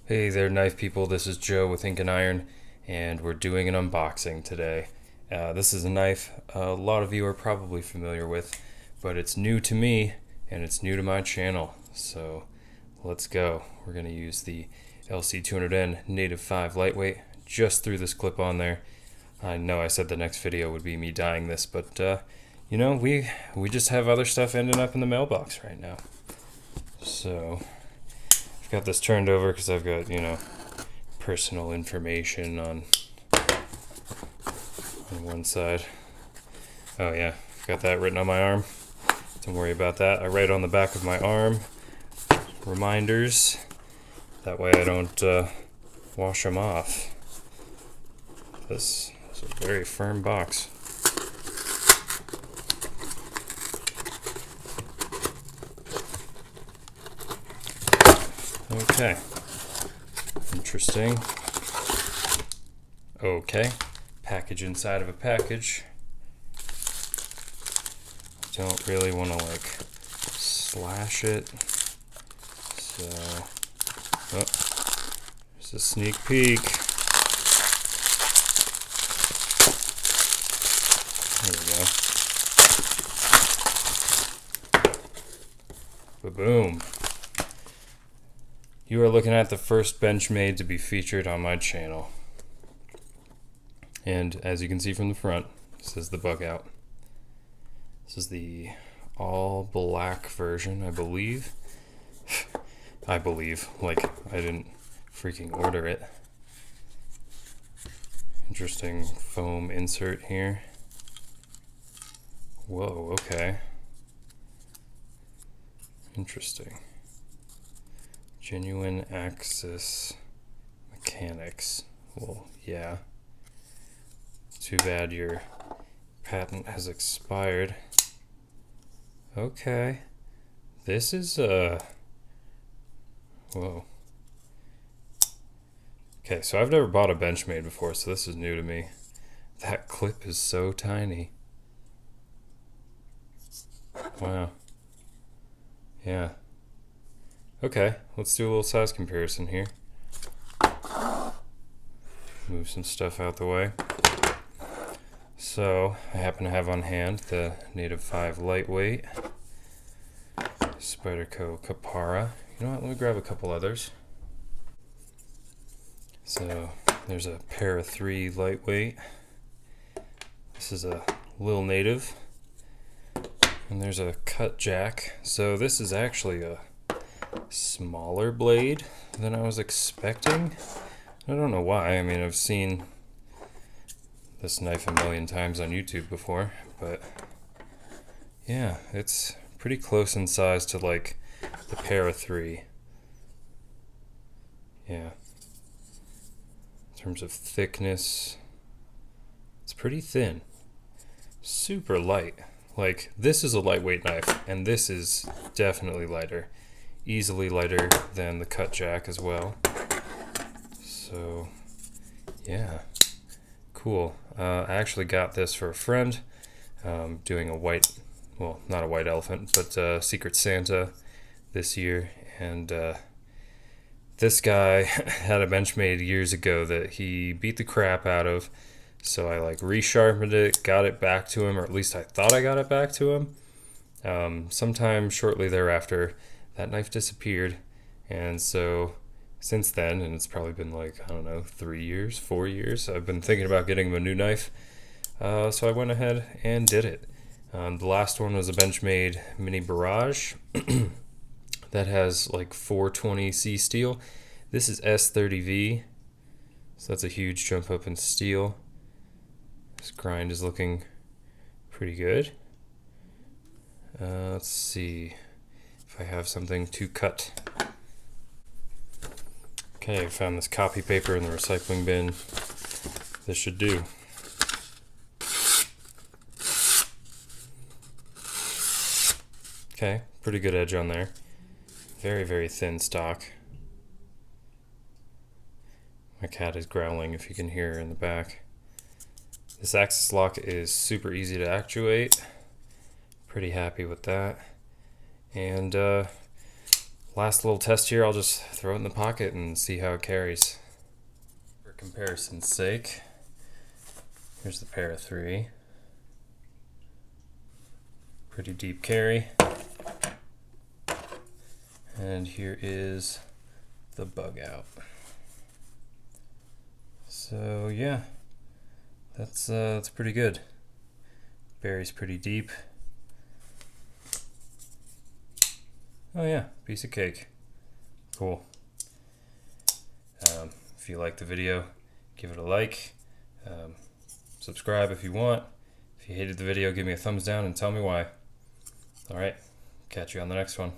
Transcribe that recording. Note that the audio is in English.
Hey there, knife people. This is Joe with Ink&Iron, and we're doing an unboxing today. This is a knife a lot of you are probably familiar with, but it's new to me and it's new to my channel. So let's go. We're going to use the LC200N Native 5 Lightweight. Just threw this clip on there. I know I said the next video would be me dyeing this, but you know, we just have other stuff ending up in the mailbox right now. So I've got this turned over because I've got, you know, personal information on one side. Oh yeah, I've got that written on my arm. Don't worry about that. I write on the back of my arm reminders. That way I don't wash them off. This is a very firm box. Okay. Interesting. Okay. Package inside of a package. Don't really want to like slash it. So, oh, there's a sneak peek. There we go. Ba-boom. You are looking at the first Benchmade to be featured on my channel. And as you can see from the front, this is the Bugout. This is the all black version, I believe. I believe, like I didn't freaking order it. Interesting foam insert here. Whoa, okay. Interesting. Genuine Axis Mechanics. Well, yeah. Too bad your patent has expired. Okay. This is whoa. Okay, so I've never bought a Benchmade before, so this is new to me. That clip is so tiny. Wow. Yeah. Okay, let's do a little size comparison here. Move some stuff out the way. So, I happen to have on hand the Native 5 Lightweight, Spyderco Capara. You know what, let me grab a couple others. So, there's a Para 3 Lightweight. This is a Lil Native. And there's a Cut Jack. So this is actually a smaller blade than I was expecting. I don't know why. I mean, I've seen this knife a million times on YouTube before, but yeah, it's pretty close in size to like the Para 3. Yeah. In terms of thickness, it's pretty thin. Super light. Like, this is a lightweight knife, and this is definitely lighter. Easily lighter than the Cut Jack as well. So, yeah. Cool. I actually got this for a friend, doing a white, well, not a white elephant, but Secret Santa this year. And this guy had a Benchmade years ago that he beat the crap out of. So I like resharpened it, got it back to him, or at least I thought I got it back to him. Sometime shortly thereafter, that knife disappeared. And so since then, and it's probably been like, I don't know, 3 years, 4 years, I've been thinking about getting him a new knife. So I went ahead and did it. The last one was a Benchmade Mini Barrage that has like 420C steel. This is S30V, so that's a huge jump up in steel. This grind is looking pretty good. Let's see if I have something to cut. Okay, I found this copy paper in the recycling bin. This should do. Okay, pretty good edge on there. Very, very thin stock. My cat is growling if you can hear her in the back. This axis lock is super easy to actuate. Pretty happy with that. And last little test here, I'll just throw it in the pocket and see how it carries. For comparison's sake, here's the pair of 3. Pretty deep carry. And here is the Bugout. So yeah, that's pretty good. Buries pretty deep. Oh yeah, piece of cake. Cool. If you liked the video, give it a like. Subscribe if you want. If you hated the video, give me a thumbs down and tell me why. Alright, catch you on the next one.